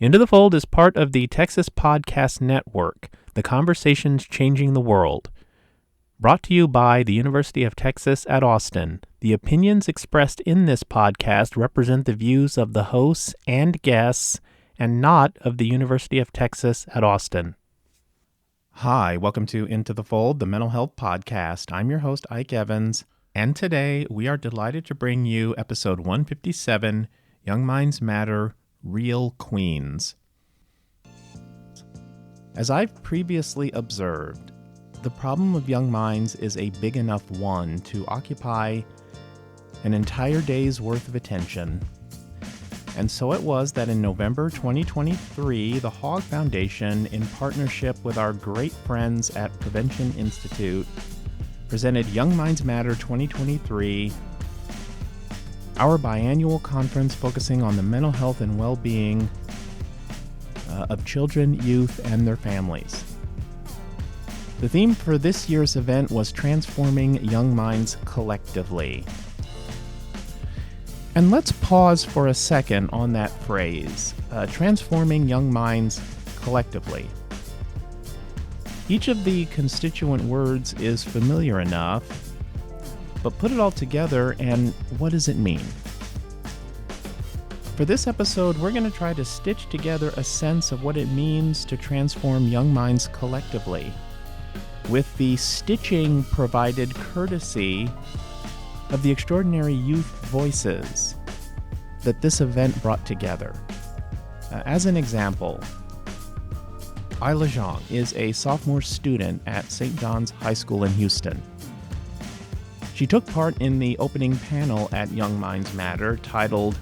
Into the Fold is part of the Texas Podcast Network, the conversations changing the world. Brought to you by the University of Texas at Austin, the opinions expressed in this podcast represent the views of the hosts and guests and not of the University of Texas at Austin. Hi, welcome to Into the Fold, the mental health podcast. I'm your host, Ike Evans, and today we are delighted to bring you episode 157, Young Minds Matter, Real Queens. As I've previously observed, the problem of young minds is a big enough one to occupy an entire day's worth of attention. And so it was that in November 2023, the Hogg Foundation, in partnership with our great friends at Prevention Institute, presented Young Minds Matter 2023, our biannual conference focusing on the mental health and well-being of children, youth, and their families. The theme for this year's event was Transforming Young Minds Collectively. And let's pause for a second on that phrase, transforming young minds collectively. Each of the constituent words is familiar enough, but put it all together and what does it mean? For this episode, we're going to try to stitch together a sense of what it means to transform young minds collectively, with the stitching provided courtesy of the extraordinary youth voices that this event brought together. As an example, Isla Zhang is a sophomore student at St. John's High School in Houston. She took part in the opening panel at Young Minds Matter titled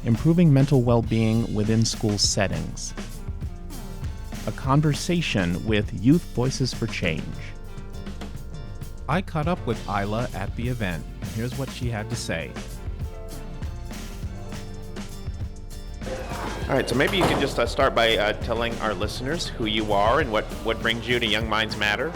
Improving Mental Well-Being Within School Settings, a conversation with Youth Voices for Change. I caught up with Isla at the event, and here's what she had to say. All right, so maybe you can just start by telling our listeners who you are and what brings you to Young Minds Matter.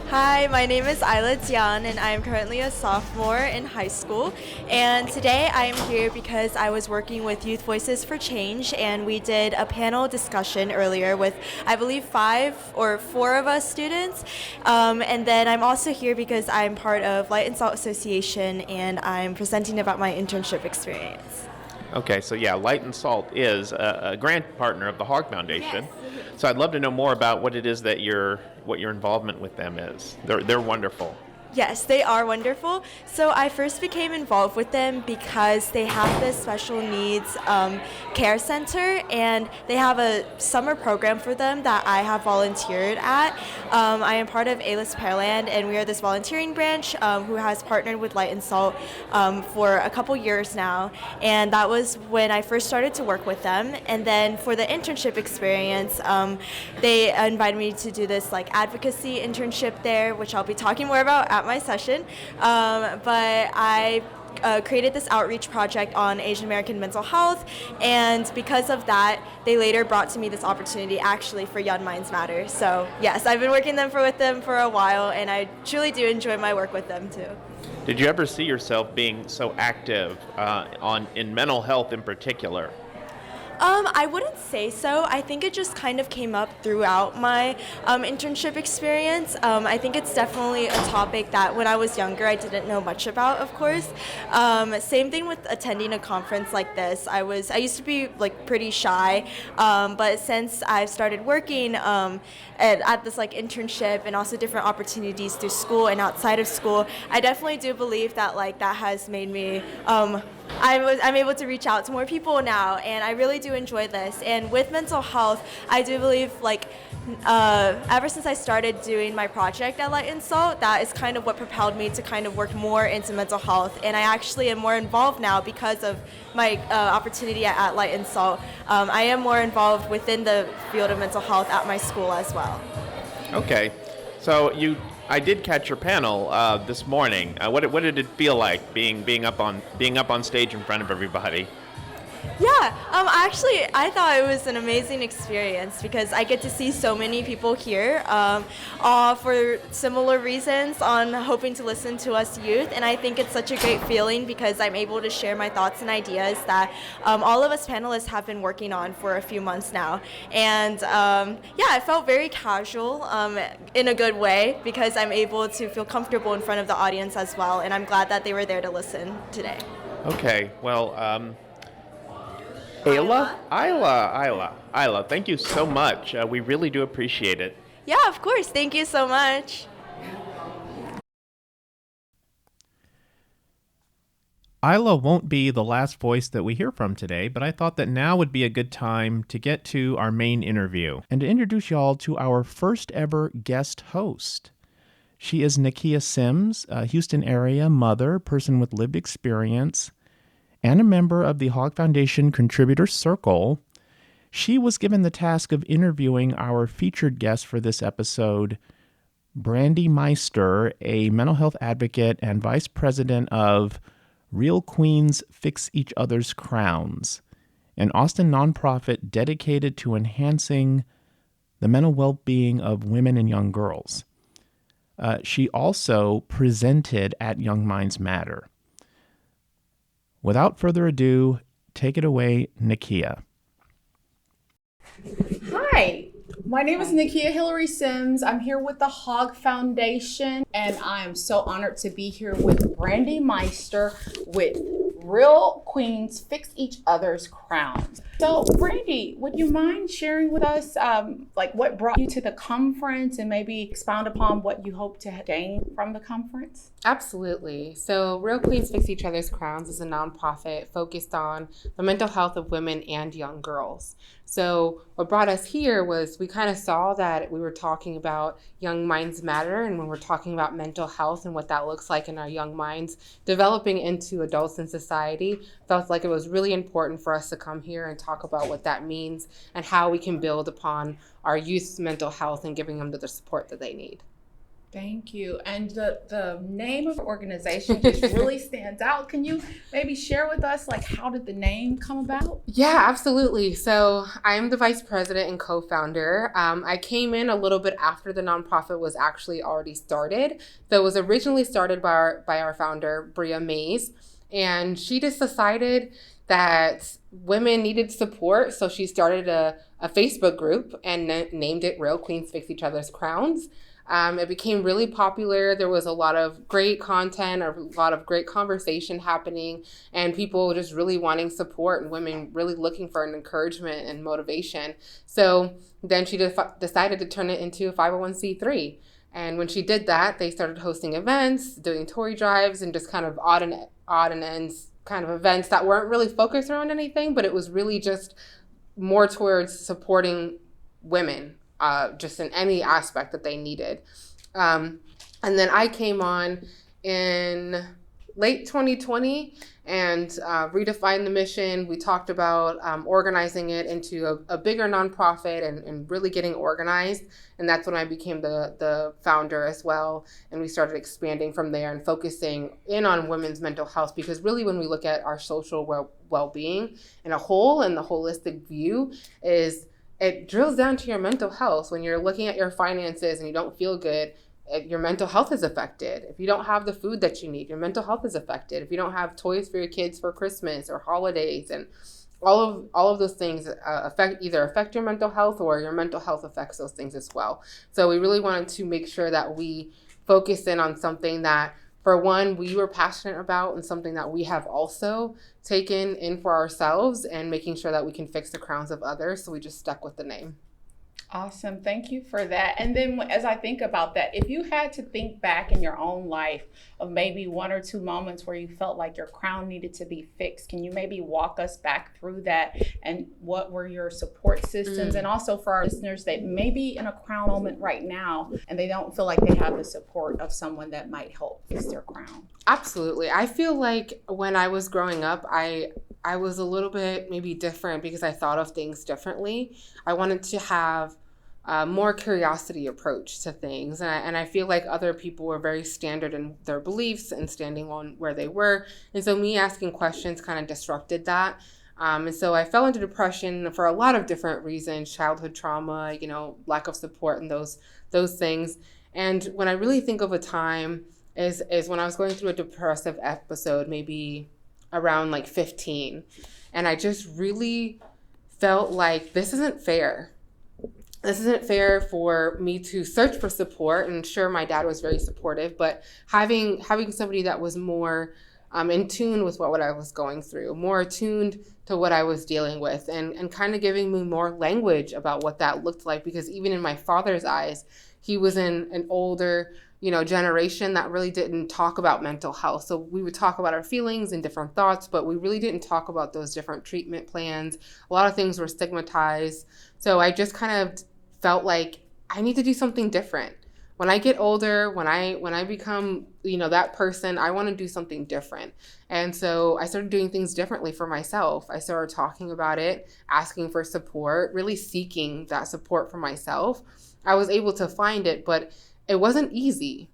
Hi, my name is Isla Jian, and I am currently a sophomore in high school. And today I am here because I was working with Youth Voices for Change, and we did a panel discussion earlier with, I believe, 5 or 4 of us students. And then I'm also here because I'm part of Light and Salt Association, and I'm presenting about my internship experience. Okay, so yeah, Light and Salt is a grant partner of the Hogg Foundation. Yes. So I'd love to know more about what it is that what your involvement with them is. They're wonderful. Yes, they are wonderful. So I first became involved with them because they have this special needs care center, and they have a summer program for them that I have volunteered at. I am part of A-List Pearland, and we are this volunteering branch who has partnered with Light and Salt for a couple years now. And that was when I first started to work with them. And then for the internship experience, they invited me to do this advocacy internship there, which I'll be talking more about at my session, but I created this outreach project on Asian American mental health, and because of that, they later brought to me this opportunity actually for Young Minds Matter. So yes, I've been working with them for a while, and I truly do enjoy my work with them too. Did you ever see yourself being so active in mental health in particular? I wouldn't say so. I think it just kind of came up throughout my internship experience. I think it's definitely a topic that when I was younger I didn't know much about, of course. Same thing with attending a conference like this. I used to be pretty shy, but since I've started working at this internship and also different opportunities through school and outside of school, I definitely do believe that that has made me I'm able to reach out to more people now, and I really do enjoy this. And with mental health, I do believe ever since I started doing my project at Light and Salt, that is kind of what propelled me to kind of work more into mental health. And I actually am more involved now because of my opportunity at Light and Salt. I am more involved within the field of mental health at my school as well. Okay, so I did catch your panel this morning. What did it feel like being up on stage in front of everybody? Yeah, actually, I thought it was an amazing experience because I get to see so many people here for similar reasons on hoping to listen to us youth. And I think it's such a great feeling because I'm able to share my thoughts and ideas that all of us panelists have been working on for a few months now. And yeah, it felt very casual in a good way because I'm able to feel comfortable in front of the audience as well. And I'm glad that they were there to listen today. Okay, well, Isla, thank you so much. We really do appreciate it. Yeah, of course. Thank you so much. Isla won't be the last voice that we hear from today, but I thought that now would be a good time to get to our main interview and to introduce y'all to our first ever guest host. She is Nakia Sims, a Houston area mother, person with lived experience, and a member of the Hogg Foundation Contributors Circle. She was given the task of interviewing our featured guest for this episode, Brandie Meister, a mental health advocate and vice president of Real Queens Fix Each Other's Crowns, an Austin nonprofit dedicated to enhancing the mental well-being of women and young girls. She also presented at Young Minds Matter. Without further ado, take it away, Nakia. Hi, my name is Nakia Hillary Sims. I'm here with the Hogg Foundation, and I am so honored to be here with Brandie Meister with Real Queens Fix Each Other's Crowns. So, Brandie, would you mind sharing with us what brought you to the conference and maybe expound upon what you hope to gain from the conference? Absolutely. So Real Queens Fix Each Other's Crowns is a nonprofit focused on the mental health of women and young girls. So what brought us here was we kind of saw that we were talking about Young Minds Matter, and when we're talking about mental health and what that looks like in our young minds developing into adults in society, felt like it was really important for us to come here and talk about what that means and how we can build upon our youth's mental health and giving them the support that they need. Thank you. And the name of the organization just really stands out. Can you maybe share with us, how did the name come about? Yeah, absolutely. So I'm the vice president and co-founder. I came in a little bit after the nonprofit was actually already started. So it was originally started by our founder, Brandie Meister, and she just decided that women needed support. So she started a Facebook group and named it Real Queens Fix Each Other's Crowns. It became really popular. There was a lot of great content, a lot of great conversation happening, and people just really wanting support and women really looking for an encouragement and motivation. So then she decided to turn it into a 501c3. And when she did that, they started hosting events, doing toy drives, and just kind of odd and ends kind of events that weren't really focused around anything, but it was really just more towards supporting women. Just in any aspect that they needed. And then I came on in late 2020 and redefined the mission. We talked about organizing it into a bigger nonprofit and really getting organized. And that's when I became the founder as well. And we started expanding from there and focusing in on women's mental health, because really when we look at our social well-being in a whole and the holistic view it drills down to your mental health. When you're looking at your finances and you don't feel good, your mental health is affected. If you don't have the food that you need, your mental health is affected. If you don't have toys for your kids for Christmas or holidays, and all of those things affect your mental health, or your mental health affects those things as well. So we really wanted to make sure that we focus in on something that, for one, we were passionate about, and something that we have also taken in for ourselves, and making sure that we can fix the crowns of others. So we just stuck with the name. Awesome. Thank you for that. And then as I think about that, if you had to think back in your own life of maybe one or two moments where you felt like your crown needed to be fixed, can you maybe walk us back through that? And what were your support systems? And also for our listeners that may be in a crown moment right now and they don't feel like they have the support of someone that might help fix their crown. Absolutely. I feel like when I was growing up, I was a little bit maybe different because I thought of things differently. I wanted to have a more curiosity approach to things. And I feel like other people were very standard in their beliefs and standing on where they were. And so me asking questions kind of disrupted that. And so I fell into depression for a lot of different reasons, childhood trauma, lack of support and those things. And when I really think of a time is when I was going through a depressive episode, maybe around like 15. And I just really felt like this isn't fair. This isn't fair for me to search for support. And sure, my dad was very supportive, but having somebody that was more in tune with what I was going through, more attuned to what I was dealing with, and kind of giving me more language about what that looked like. Because even in my father's eyes, he was in an older, generation that really didn't talk about mental health. So we would talk about our feelings and different thoughts, but we really didn't talk about those different treatment plans. A lot of things were stigmatized. So I just kind of felt like I need to do something different. When I get older, when I become, that person, I want to do something different. And so I started doing things differently for myself. I started talking about it, asking for support, really seeking that support for myself. I was able to find it, but it wasn't easy.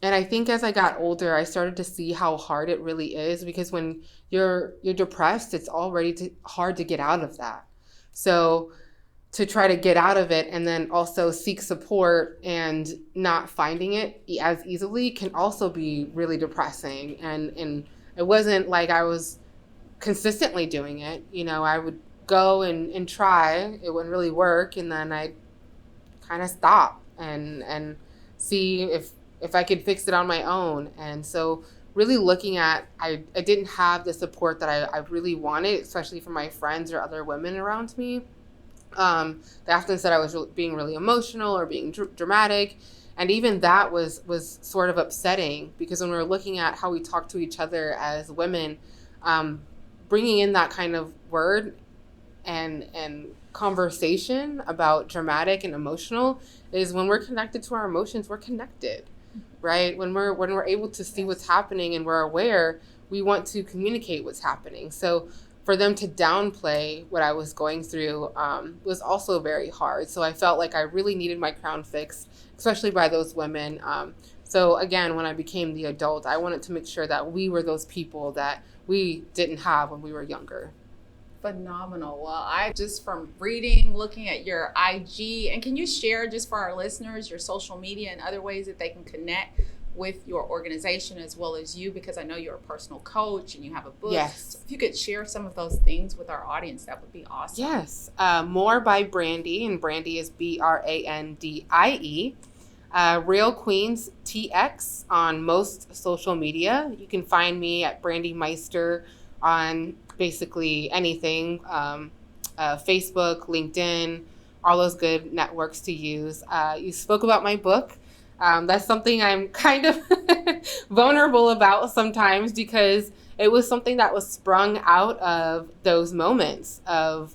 And I think as I got older, I started to see how hard it really is, because when you're depressed, it's already hard to get out of that. So to try to get out of it and then also seek support and not finding it as easily can also be really depressing. And it wasn't like I was consistently doing it. I would go and try, it wouldn't really work, and then I'd kind of stop and see if I could fix it on my own. And so really looking at, I didn't have the support that I really wanted, especially from my friends or other women around me. They often said I was being really emotional or being dramatic. And even that was sort of upsetting, because when we were looking at how we talk to each other as women, bringing in that kind of word and conversation about dramatic and emotional is when we're connected to our emotions, we're connected, right? When we're able to see what's happening and we're aware, we want to communicate what's happening. So for them to downplay what I was going through was also very hard. So I felt like I really needed my crown fixed, especially by those women. So again, when I became the adult, I wanted to make sure that we were those people that we didn't have when we were younger. Phenomenal. Well, I just from reading, looking at your IG, and can you share just for our listeners your social media and other ways that they can connect with your organization as well as you, because I know you're a personal coach and you have a book. Yes. So if you could share some of those things with our audience, that would be awesome. Yes. More by Brandie, and Brandie is Brandie. Real Queens TX on most social media. You can find me at Brandie Meister on basically anything, Facebook, LinkedIn, all those good networks to use. You spoke about my book. That's something I'm kind of vulnerable about sometimes, because it was something that was sprung out of those moments of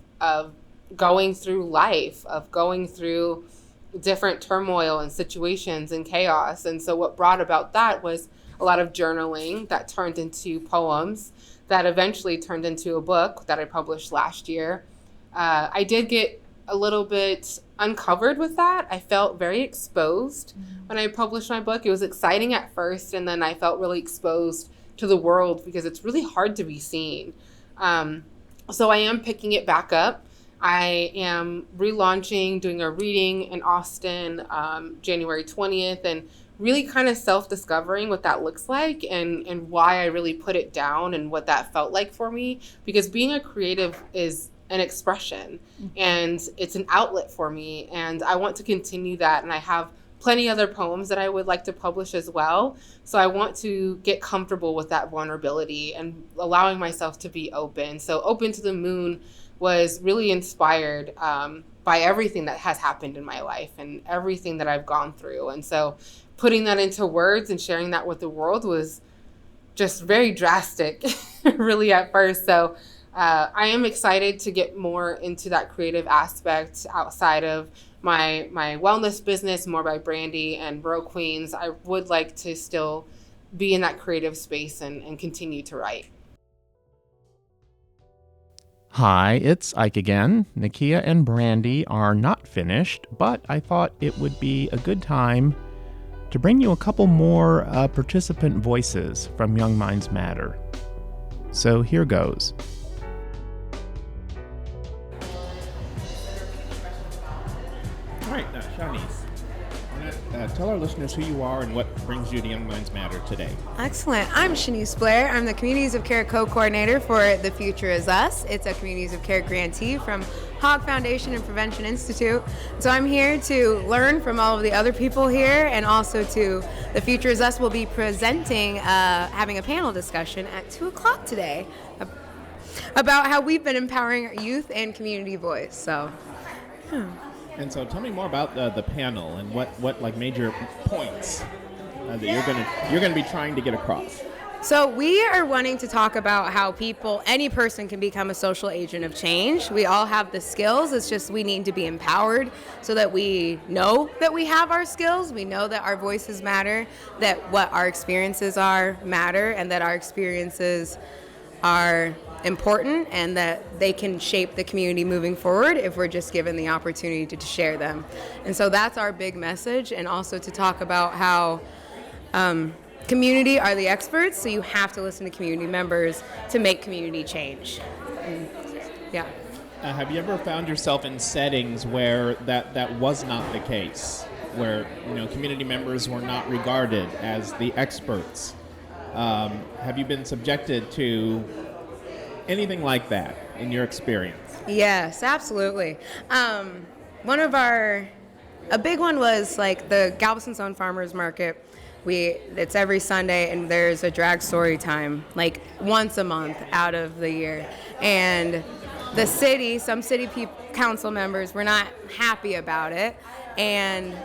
going through life, of going through different turmoil and situations and chaos. And so what brought about that was a lot of journaling that turned into poems that eventually turned into a book that I published last year. I did get a little bit uncovered with that. I felt very exposed when I published my book. It was exciting at first, and then I felt really exposed to the world because it's really hard to be seen. So I am picking it back up. I am relaunching, doing a reading in Austin, January 20th, and really kind of self-discovering what that looks like and why I really put it down and what that felt like for me. Because being a creative is an expression and it's an outlet for me, and I want to continue that. And I have plenty other poems that I would like to publish as well. So I want to get comfortable with that vulnerability and allowing myself to be open. So Open to the Moon was really inspired by everything that has happened in my life and everything that I've gone through. And so putting that into words and sharing that with the world was just very drastic, really, at first. So I am excited to get more into that creative aspect outside of my wellness business, more by Brandie and Real Queens. I would like to still be in that creative space and continue to write. Hi, it's Ike again. Nakia and Brandie are not finished, but I thought it would be a good time to bring you a couple more participant voices from Young Minds Matter. So here goes. right, Shanice, tell our listeners who you are and what brings you to Young Minds Matter today. Excellent. I'm Shanice Blair. I'm the Communities of Care co-coordinator for The Future Is Us. It's a Communities of Care grantee from Hogg Foundation and Prevention Institute. So I'm here to learn from all of the other people here, and also to The Future Is Us will be presenting, having a panel discussion at 2 o'clock today about how we've been empowering our youth and community voice. So, yeah. And so tell me more about the panel and what like major points that you're gonna be trying to get across. So we are wanting to talk about how any person can become a social agent of change. We all have the skills. It's just we need to be empowered so that we know that we have our skills. We know that our voices matter, that what our experiences are matter, and that our experiences are important, and that they can shape the community moving forward if we're just given the opportunity to share them. And so that's our big message, and also to talk about how community are the experts, so you have to listen to community members to make community change. Yeah. Have you ever found yourself in settings where that was not the case, where community members were not regarded as the experts? Have you been subjected to anything like that in your experience? Yes, absolutely. A big one was like the Galveston's Own Farmers Market. It's every Sunday, and there's a drag story time, like once a month out of the year. And some city council members were not happy about it, and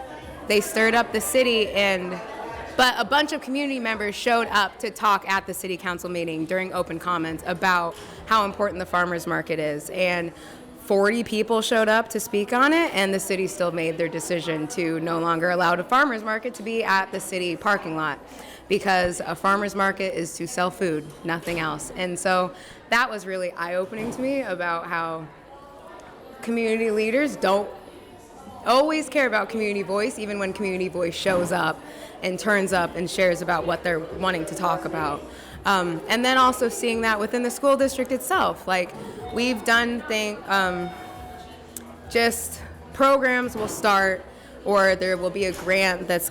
they stirred up the city, but a bunch of community members showed up to talk at the city council meeting during open comments about how important the farmers market is. And 40 people showed up to speak on it, and the city still made their decision to no longer allow the farmers market to be at the city parking lot, because a farmers market is to sell food, nothing else. And so that was really eye-opening to me about how community leaders don't always care about community voice, even when community voice shows up and turns up and shares about what they're wanting to talk about. And then also seeing that within the school district itself. Like, we've done just programs will start, or there will be a grant that's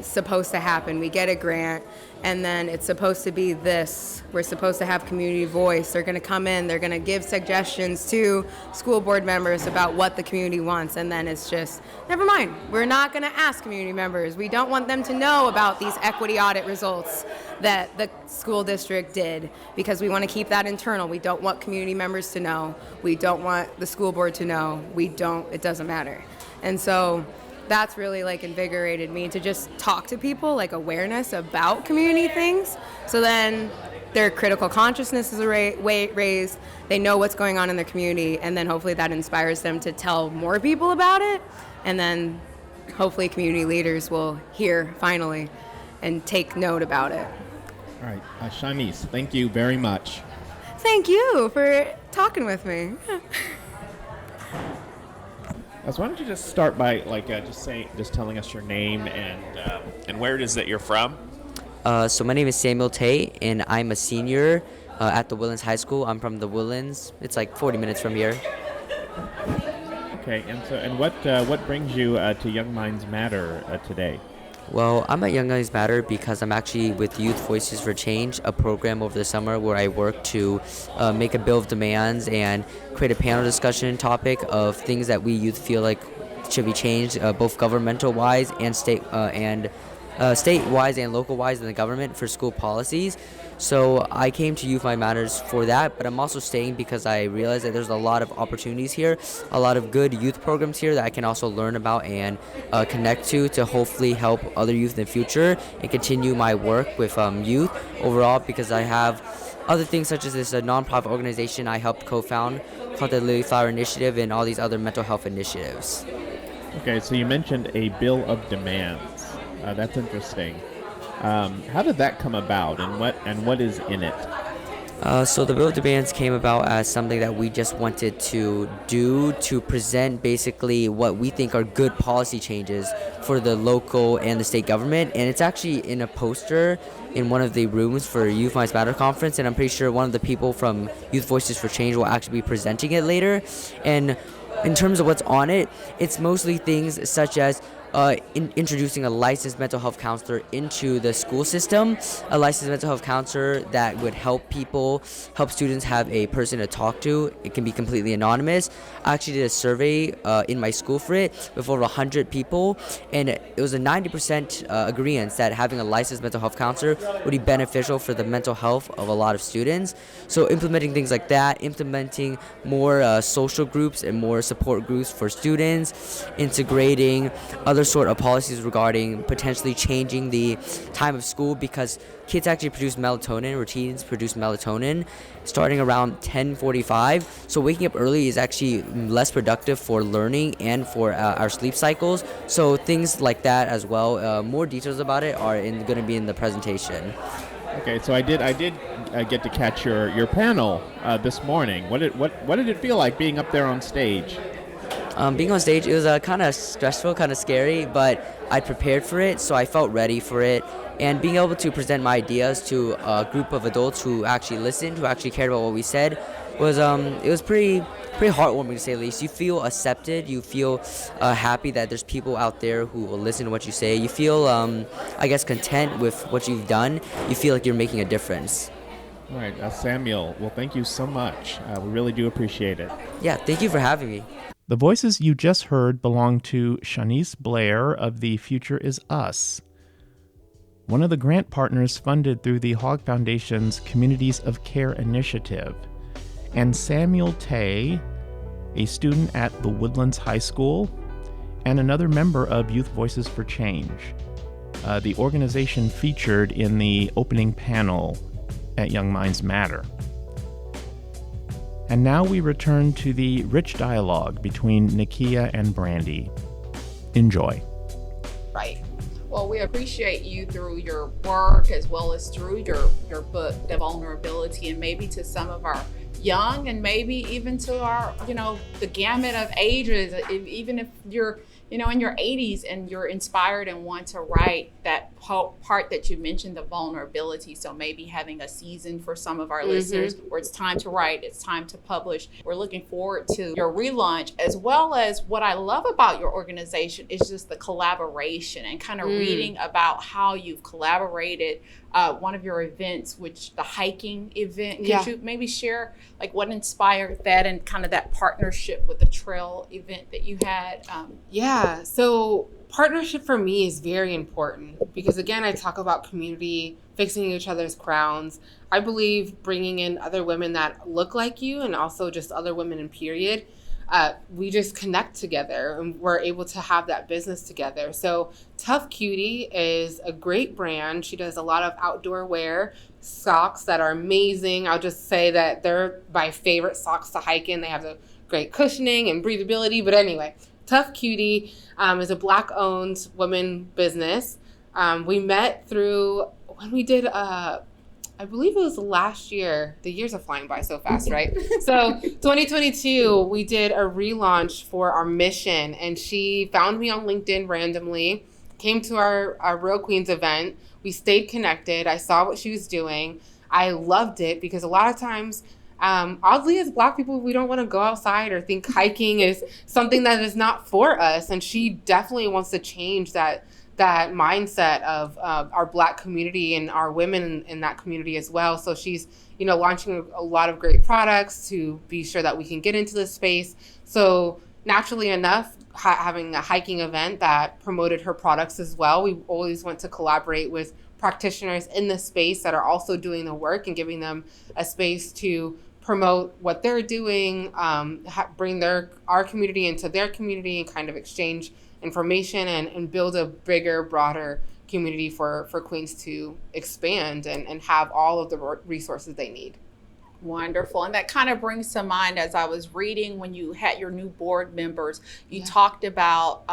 supposed to happen. We get a grant, and then it's supposed to be this. We're supposed to have community voice. They're going to come in, they're going to give suggestions to school board members about what the community wants, and then it's just, never mind. We're not going to ask community members. We don't want them to know about these equity audit results that the school district did, because we want to keep that internal. We don't want community members to know. We don't want the school board to know. It doesn't matter. And so that's really invigorated me to just talk to people, awareness about community things. So then their critical consciousness is raised, they know what's going on in their community, and then hopefully that inspires them to tell more people about it, and then hopefully community leaders will hear finally and take note about it. All right, Shanice, thank you very much. Thank you for talking with me. So why don't you just start by just telling us your name and where it is that you're from? So my name is Samuel Tate, and I'm a senior at the Woodlands High School. I'm from the Woodlands. It's 40 minutes from here. Okay, and what brings you to Young Minds Matter today? Well, I'm at Young Minds Matter because I'm actually with Youth Voices for Change, a program over the summer where I work to make a bill of demands and create a panel discussion topic of things that we youth feel like should be changed, both governmental-wise and state-wise and local-wise in the government for school policies. So I came to Youth Mind Matters for that, but I'm also staying because I realize that there's a lot of opportunities here, a lot of good youth programs here that I can also learn about and connect to hopefully help other youth in the future and continue my work with youth overall, because I have other things such as this nonprofit organization I helped co-found called the Lily Flower Initiative and all these other mental health initiatives. Okay, so you mentioned a bill of demands. That's interesting. How did that come about, and what is in it? So the bill of demands came about as something that we just wanted to do to present basically what we think are good policy changes for the local and the state government. And it's actually in a poster in one of the rooms for Youth Minds Matter conference, and I'm pretty sure one of the people from Youth Voices for Change will actually be presenting it later. And In terms of what's on it, it's mostly things such as introducing a licensed mental health counselor into the school system, a licensed mental health counselor that would help students have a person to talk to. It can be completely anonymous. I actually did a survey in my school for it with over 100 people, and it was a 90% agreement that having a licensed mental health counselor would be beneficial for the mental health of a lot of students. So implementing things like that, implementing more social groups and more support groups for students, integrating other sort of policies regarding potentially changing the time of school, because kids actually produce melatonin, or teens produce melatonin starting around 10:45. So waking up early is actually less productive for learning and for our sleep cycles. So things like that as well. More details about it are going to be in the presentation. Okay, so I did get to catch your panel this morning. What did it feel like being up there on stage? Being on stage, it was kind of stressful, kind of scary, but I prepared for it, so I felt ready for it. And being able to present my ideas to a group of adults who actually listened, who actually cared about what we said, was pretty heartwarming, to say the least. You feel accepted. You feel happy that there's people out there who will listen to what you say. You feel, I guess, content with what you've done. You feel like you're making a difference. All right, Samuel, well, thank you so much. We really do appreciate it. Yeah, thank you for having me. The voices you just heard belong to Shanice Blair of the Future Is Us, one of the grant partners funded through the Hogg Foundation's Communities of Care initiative, and Samuel Tay, a student at the Woodlands High School, and another member of Youth Voices for Change, the organization featured in the opening panel at Young Minds Matter. And now we return to the rich dialogue between Nakia and Brandie. Enjoy. Right. Well, we appreciate you through your work as well as through your book, The Vulnerability, and maybe to some of our young and maybe even to our, the gamut of ages, even if you're, in your 80s and you're inspired and want to write that part that you mentioned, the vulnerability. So maybe having a season for some of our listeners where it's time to write, it's time to publish. We're looking forward to your relaunch, as well as what I love about your organization is just the collaboration and kind of reading about how you've collaborated. One of your events, which the hiking event, could you maybe share like what inspired that and kind of that partnership with the trail event that you had? So partnership for me is very important because, again, I talk about community, fixing each other's crowns. I believe bringing in other women that look like you and also just other women in period. We just connect together and we're able to have that business together. So Tough Cutie is a great brand. She does a lot of outdoor wear, socks that are amazing. I'll just say that they're my favorite socks to hike in. They have the great cushioning and breathability. But anyway, Tough Cutie is a Black-owned women business. We met through when we did I believe it was last year. The years are flying by so fast, right? So 2022, we did a relaunch for our mission, and she found me on LinkedIn randomly, came to our Real Queens event. We stayed connected. I saw what she was doing. I loved it because a lot of times, oddly, as Black people, we don't want to go outside or think hiking is something that is not for us. And she definitely wants to change that mindset of our Black community and our women in that community as well. So she's, launching a lot of great products to be sure that we can get into this space. So naturally enough, having a hiking event that promoted her products as well, we always want to collaborate with practitioners in this space that are also doing the work and giving them a space to promote what they're doing, bring our community into their community and kind of exchange information and build a bigger, broader community for Queens to expand and have all of the resources they need. Wonderful. And that kind of brings to mind, as I was reading when you had your new board members, you talked about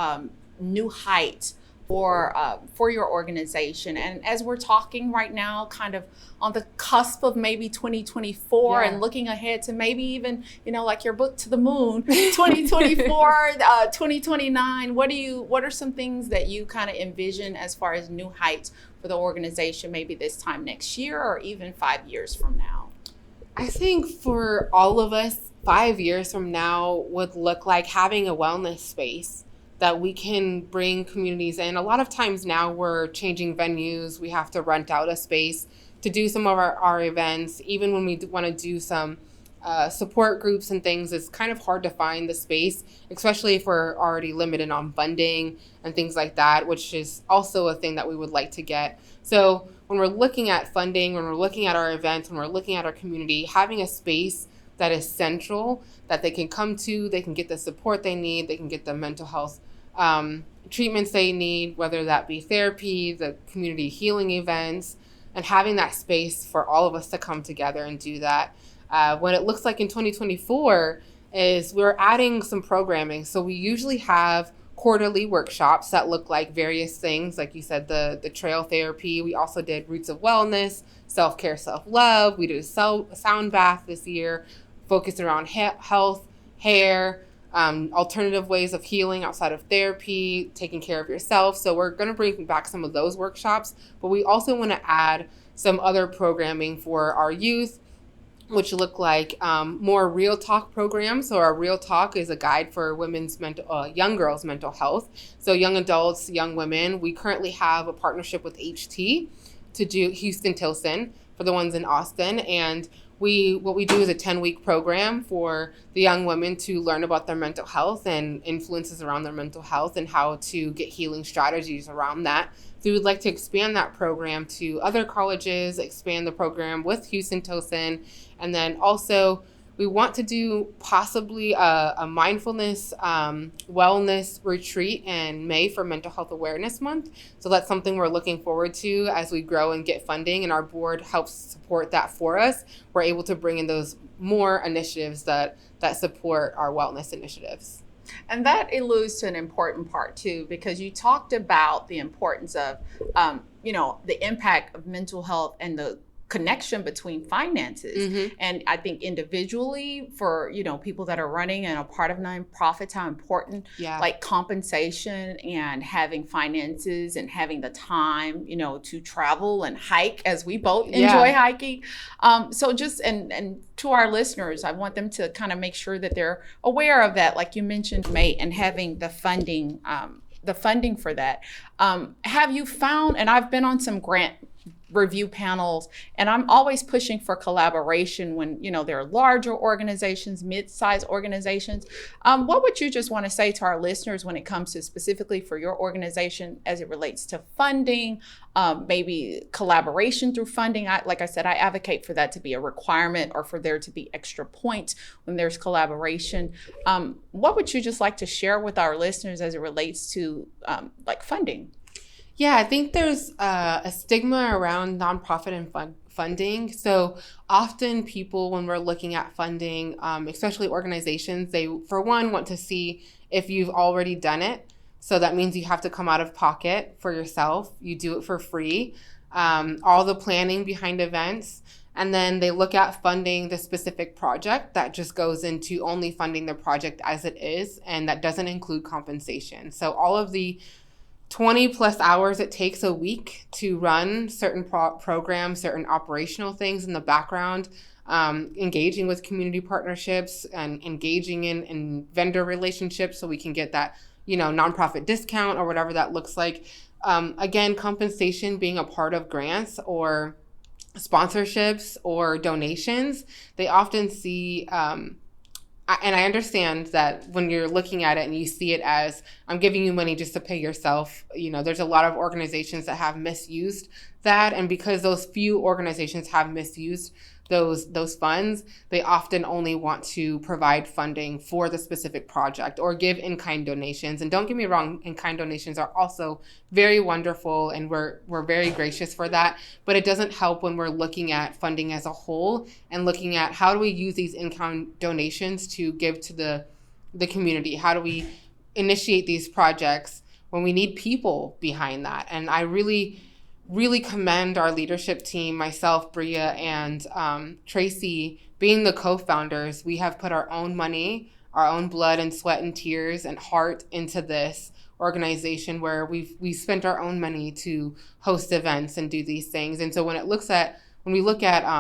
new heights for your organization. And as we're talking right now, kind of on the cusp of maybe 2024 and looking ahead to maybe even, like your book To the Moon, 2024, 2029, what are some things that you kind of envision as far as new heights for the organization, maybe this time next year or even 5 years from now? I think for all of us, 5 years from now would look like having a wellness space that we can bring communities in. A lot of times now we're changing venues. We have to rent out a space to do some of our events. Even when we want to do some support groups and things, it's kind of hard to find the space, especially if we're already limited on funding and things like that, which is also a thing that we would like to get. So when we're looking at funding, when we're looking at our events, when we're looking at our community, having a space that is central, that they can come to, they can get the support they need, they can get the mental health treatments they need, whether that be therapy, the community healing events, and having that space for all of us to come together and do that. What it looks like in 2024 is we're adding some programming. So we usually have quarterly workshops that look like various things. Like you said, the trail therapy. We also did roots of wellness, self-care, self-love. We did a sound bath this year, focused around health, hair, alternative ways of healing outside of therapy, taking care of yourself. So we're going to bring back some of those workshops, but we also want to add some other programming for our youth, which look like more Real Talk programs. So our Real Talk is a guide for young girls' mental health. So young adults, young women. We currently have a partnership with HT to do Houston Tilson for the ones in Austin. And what we do is a 10-week program for the young women to learn about their mental health and influences around their mental health and how to get healing strategies around that. So we would like to expand that program to other colleges, expand the program with Houston Tilson, and then also we want to do possibly a mindfulness wellness retreat in May for Mental Health Awareness Month. So that's something we're looking forward to as we grow and get funding, and our board helps support that for us. We're able to bring in those more initiatives that support our wellness initiatives. And that alludes to an important part too, because you talked about the importance of, the impact of mental health and the connection between finances. Mm-hmm. And I think individually for, people that are running and a part of nonprofits, how important like compensation and having finances and having the time, to travel and hike, as we both enjoy hiking. So just, and to our listeners, I want them to kind of make sure that they're aware of that, like you mentioned, May, and having the funding for that. Have you found, and I've been on some grant review panels, and I'm always pushing for collaboration when, there are larger organizations, mid-sized organizations. What would you just want to say to our listeners when it comes to specifically for your organization as it relates to funding, maybe collaboration through funding? Like I said, I advocate for that to be a requirement or for there to be extra points when there's collaboration. What would you just like to share with our listeners as it relates to like funding? Yeah, I think there's a stigma around nonprofit and funding. So often people, when we're looking at funding, especially organizations, they, for one, want to see if you've already done it. So that means you have to come out of pocket for yourself. You do it for free. All the planning behind events. And then they look at funding the specific project that just goes into only funding the project as it is, and that doesn't include compensation. So all of the 20 plus hours it takes a week to run certain programs, certain operational things in the background, engaging with community partnerships and engaging in vendor relationships so we can get that, nonprofit discount or whatever that looks like. Again, compensation being a part of grants or sponsorships or donations, they often see, and I understand that when you're looking at it and you see it as, I'm giving you money just to pay yourself, there's a lot of organizations that have misused that. And because those few organizations have misused those funds, they often only want to provide funding for the specific project or give in-kind donations. And don't get me wrong, in-kind donations are also very wonderful, and we're very gracious for that. But it doesn't help when we're looking at funding as a whole and looking at how do we use these in-kind donations to give to the community? How do we initiate these projects when we need people behind that? And I really commend our leadership team, myself, Bria, and Tracy, being the co-founders. We have put our own money, our own blood and sweat and tears and heart into this organization where we spent our own money to host events and do these things. And so when we look at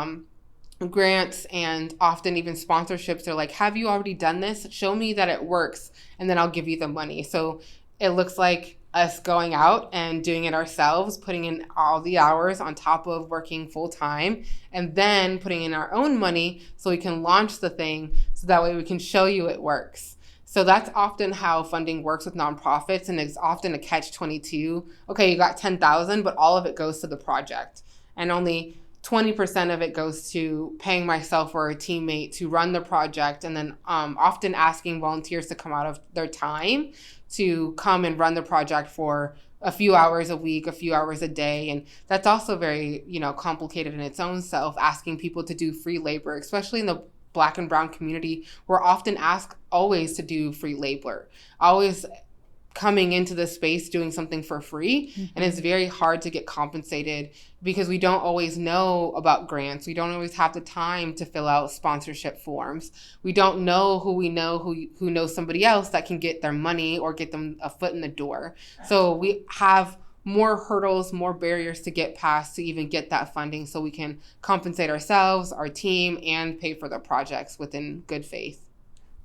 grants and often even sponsorships are like, have you already done this? Show me that it works, and then I'll give you the money. So it looks like us going out and doing it ourselves, putting in all the hours on top of working full time, and then putting in our own money so we can launch the thing, so that way we can show you it works. So that's often how funding works with nonprofits, and it's often a catch-22. Okay, you got 10,000, but all of it goes to the project, and only 20% of it goes to paying myself or a teammate to run the project, and then often asking volunteers to come out of their time to come and run the project for a few hours a week, a few hours a day. And that's also very, complicated in its own self, asking people to do free labor, especially in the Black and brown community. We're often asked always to do free labor, always coming into the space doing something for free. Mm-hmm. And it's very hard to get compensated because we don't always know about grants. We don't always have the time to fill out sponsorship forms. We don't know who knows somebody else that can get their money or get them a foot in the door. So we have more hurdles, more barriers to get past to even get that funding, so we can compensate ourselves, our team, and pay for the projects within good faith.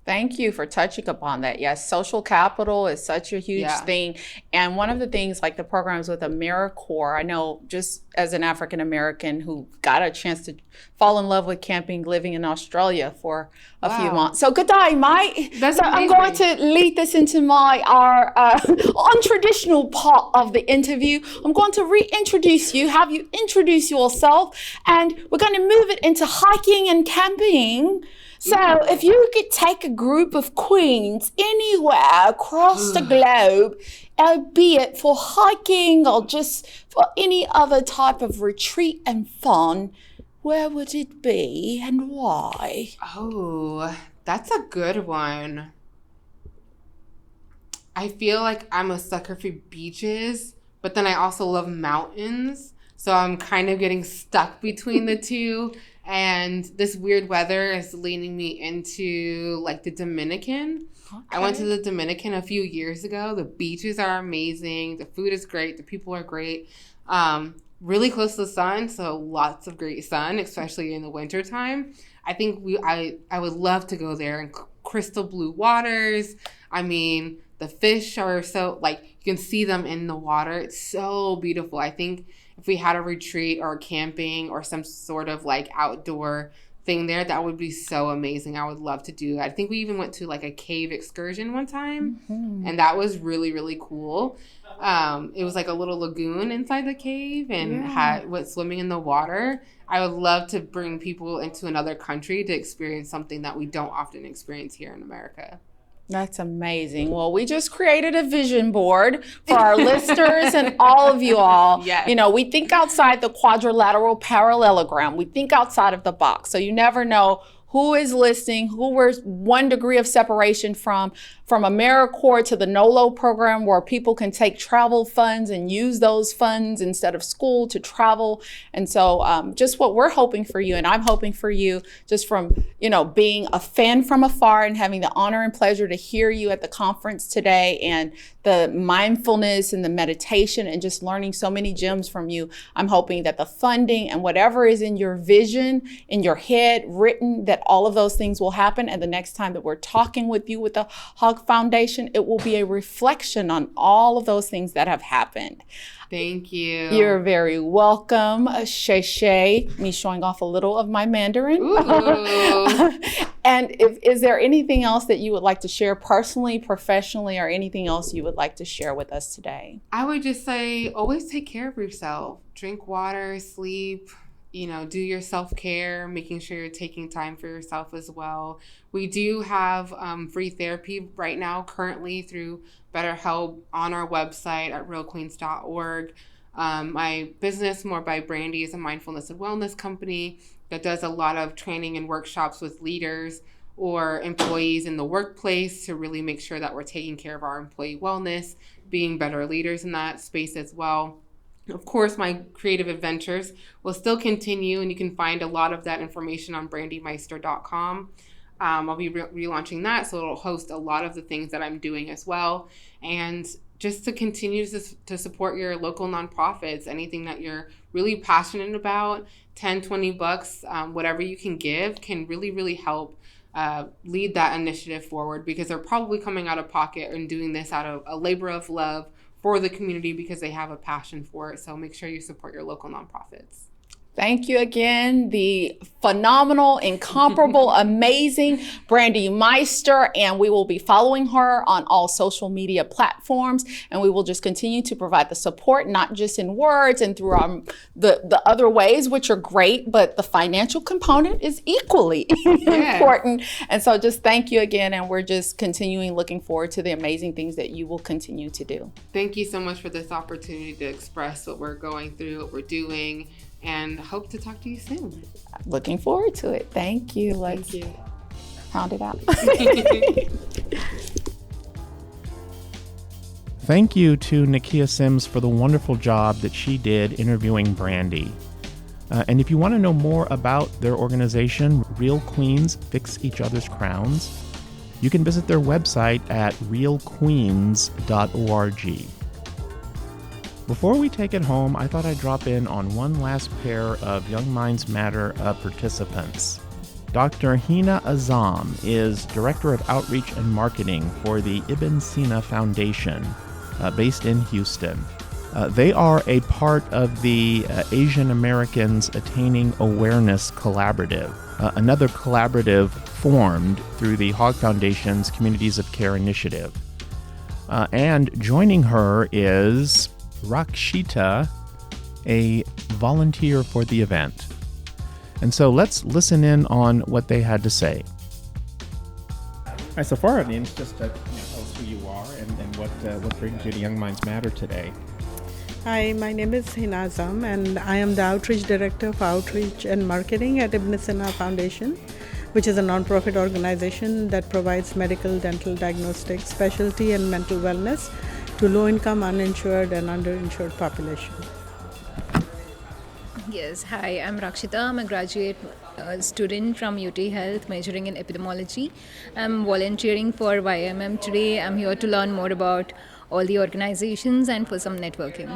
Thank you for touching upon that. Yes, social capital is such a huge thing. And one of the things, like the programs with AmeriCorps, I know just as an African American who got a chance to fall in love with camping, living in Australia for a few months. So good day, mate. That's so amazing. I'm going to lead this into our untraditional part of the interview. I'm going to reintroduce you, have you introduce yourself, and we're going to move it into hiking and camping. So if you could take a group of queens anywhere across the globe, albeit for hiking or just for any other type of retreat and fun, where would it be and why? Oh, that's a good one. I feel like I'm a sucker for beaches, but then I also love mountains. So I'm kind of getting stuck between the two. And this weird weather is leading me into like the Dominican. Okay. I went to the Dominican a few years ago. The beaches are amazing. The food is great. The people are great. Really close to the sun, so lots of great sun, especially in the wintertime. I think I would love to go there, and crystal blue waters. I mean, the fish are so, like, you can see them in the water. It's so beautiful. I think if we had a retreat or camping or some sort of like outdoor thing there, that would be so amazing. I would love to do that. I think we even went to like a cave excursion one time, and that was really, really cool. It was like a little lagoon inside the cave and was swimming in the water. I would love to bring people into another country to experience something that we don't often experience here in America. That's amazing. Well, we just created a vision board for our listeners and all of you all. Yes. We think outside the quadrilateral parallelogram. We think outside of the box. So you never know who is listening, who we're 1 degree of separation from AmeriCorps to the NOLO program, where people can take travel funds and use those funds instead of school to travel. And so just what we're hoping for you, and I'm hoping for you, just from, being a fan from afar and having the honor and pleasure to hear you at the conference today, and the mindfulness and the meditation and just learning so many gems from you. I'm hoping that the funding and whatever is in your vision, in your head, written, that all of those things will happen. And the next time that we're talking with you with the Hogg Foundation, it will be a reflection on all of those things that have happened. Thank you. You're very welcome. Shay, me showing off a little of my Mandarin. And is there anything else that you would like to share personally, professionally, or anything else you would like to share with us today? I would just say, always take care of yourself. Drink water, sleep, do your self-care, making sure you're taking time for yourself as well. We do have free therapy right now currently through BetterHelp on our website at realqueens.org. My business, More by Brandie, is a mindfulness and wellness company that does a lot of training and workshops with leaders or employees in the workplace to really make sure that we're taking care of our employee wellness, being better leaders in that space as well. Of course, my creative adventures will still continue, and you can find a lot of that information on brandiemeister.com. I'll be relaunching that, so it'll host a lot of the things that I'm doing as well. And just to continue to support your local nonprofits, anything that you're really passionate about. 10, 20 bucks, whatever you can give can really, really help lead that initiative forward, because they're probably coming out of pocket and doing this out of a labor of love for the community because they have a passion for it. So make sure you support your local nonprofits. Thank you again, the phenomenal, incomparable, amazing Brandie Meister, and we will be following her on all social media platforms, and we will just continue to provide the support, not just in words and through the other ways, which are great, but the financial component is equally important. And so just thank you again, and we're just continuing looking forward to the amazing things that you will continue to do. Thank you so much for this opportunity to express what we're going through, what we're doing, and hope to talk to you soon. Looking forward to it. Thank you. Thank you. Round it out. Thank you to Nakia Sims for the wonderful job that she did interviewing Brandie. And if you want to know more about their organization, Real Queens Fix Each Other's Crowns, you can visit their website at realqueens.org. Before we take it home, I thought I'd drop in on one last pair of Young Minds Matter participants. Dr. Hina Azam is Director of Outreach and Marketing for the Ibn Sina Foundation, based in Houston. They are a part of the Asian Americans Attaining Awareness Collaborative, another collaborative formed through the Hogg Foundation's Communities of Care initiative. And joining her is Rakshita, a volunteer for the event. And so let's listen in on what they had to say. All right, so for our audience, just tell us who you are and what brings you to Young Minds Matter today. Hi, my name is Hina Azam, and I am the Outreach Director of Outreach and Marketing at Ibn Sina Foundation, which is a nonprofit organization that provides medical, dental, diagnostic, specialty, and mental wellness to low-income, uninsured, and underinsured population. Yes, hi, I'm Rakshita. I'm a graduate student from UT Health, majoring in epidemiology. I'm volunteering for YMM today. I'm here to learn more about all the organizations and for some networking.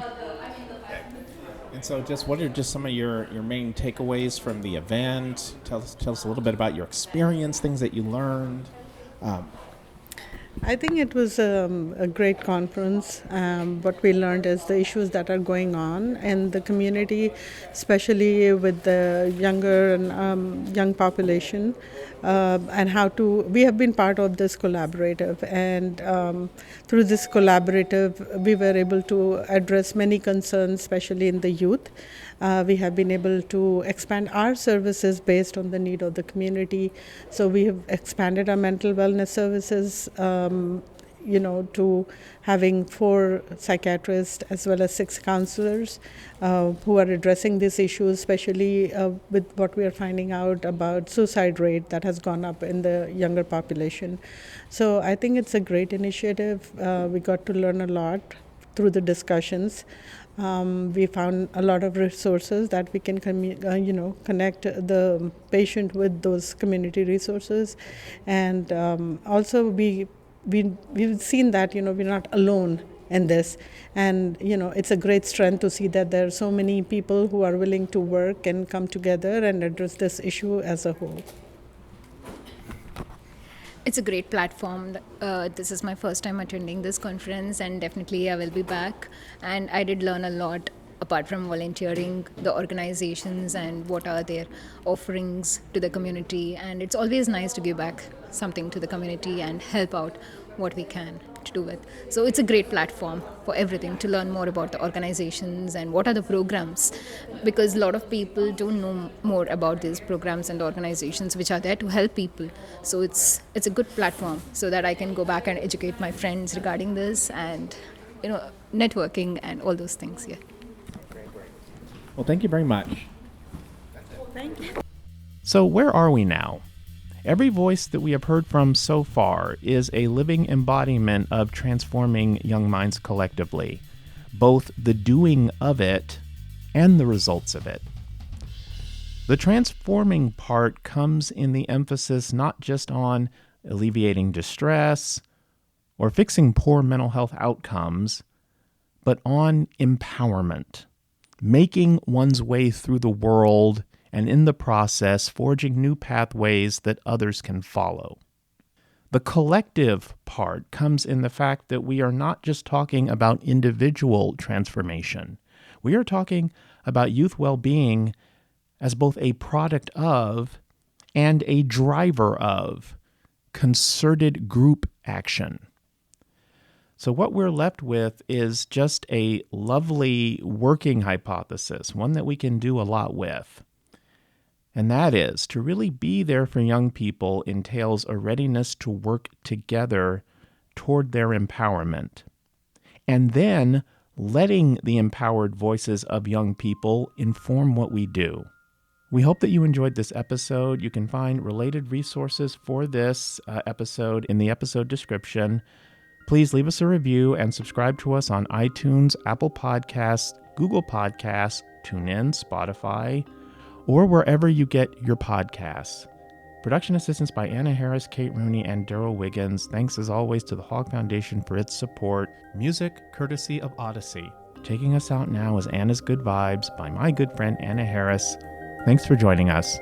And so what are just some of your main takeaways from the event? Tell us a little bit about your experience, things that you learned. I think it was a great conference. What we learned is the issues that are going on in the community, especially with the younger and young population, and we have been part of this collaborative. And through this collaborative, we were able to address many concerns, especially in the youth. We have been able to expand our services based on the need of the community. So we have expanded our mental wellness services, to having 4 psychiatrists as well as 6 counselors who are addressing these issues, especially with what we are finding out about suicide rate that has gone up in the younger population. So I think it's a great initiative. We got to learn a lot through the discussions. We found a lot of resources that we can connect the patient with those community resources, and also we've seen that we're not alone in this, and it's a great strength to see that there are so many people who are willing to work and come together and address this issue as a whole. It's a great platform. This is my first time attending this conference, and definitely I will be back. And I did learn a lot apart from volunteering, the organizations and what are their offerings to the community. And it's always nice to give back something to the community and help out what we can to do it. So it's a great platform for everything, to learn more about the organizations and what are the programs, because a lot of people don't know more about these programs and organizations which are there to help people. So it's a good platform so that I can go back and educate my friends regarding this and networking and all those things. Yeah. Great. Well, thank you very much. Thank you. So where are we now? Every voice that we have heard from so far is a living embodiment of transforming young minds collectively, both the doing of it and the results of it. The transforming part comes in the emphasis not just on alleviating distress or fixing poor mental health outcomes, but on empowerment, making one's way through the world and in the process forging new pathways that others can follow. The collective part comes in the fact that we are not just talking about individual transformation. We are talking about youth well-being as both a product of and a driver of concerted group action. So what we're left with is just a lovely working hypothesis, one that we can do a lot with. And that is, to really be there for young people entails a readiness to work together toward their empowerment. And then letting the empowered voices of young people inform what we do. We hope that you enjoyed this episode. You can find related resources for this episode in the episode description. Please leave us a review and subscribe to us on iTunes, Apple Podcasts, Google Podcasts, TuneIn, Spotify, or wherever you get your podcasts. Production assistance by Anna Harris, Kate Rooney, and Daryl Wiggins. Thanks as always to the Hogg Foundation for its support. Music courtesy of Odyssey. Taking us out now is Anna's Good Vibes by my good friend Anna Harris. Thanks for joining us.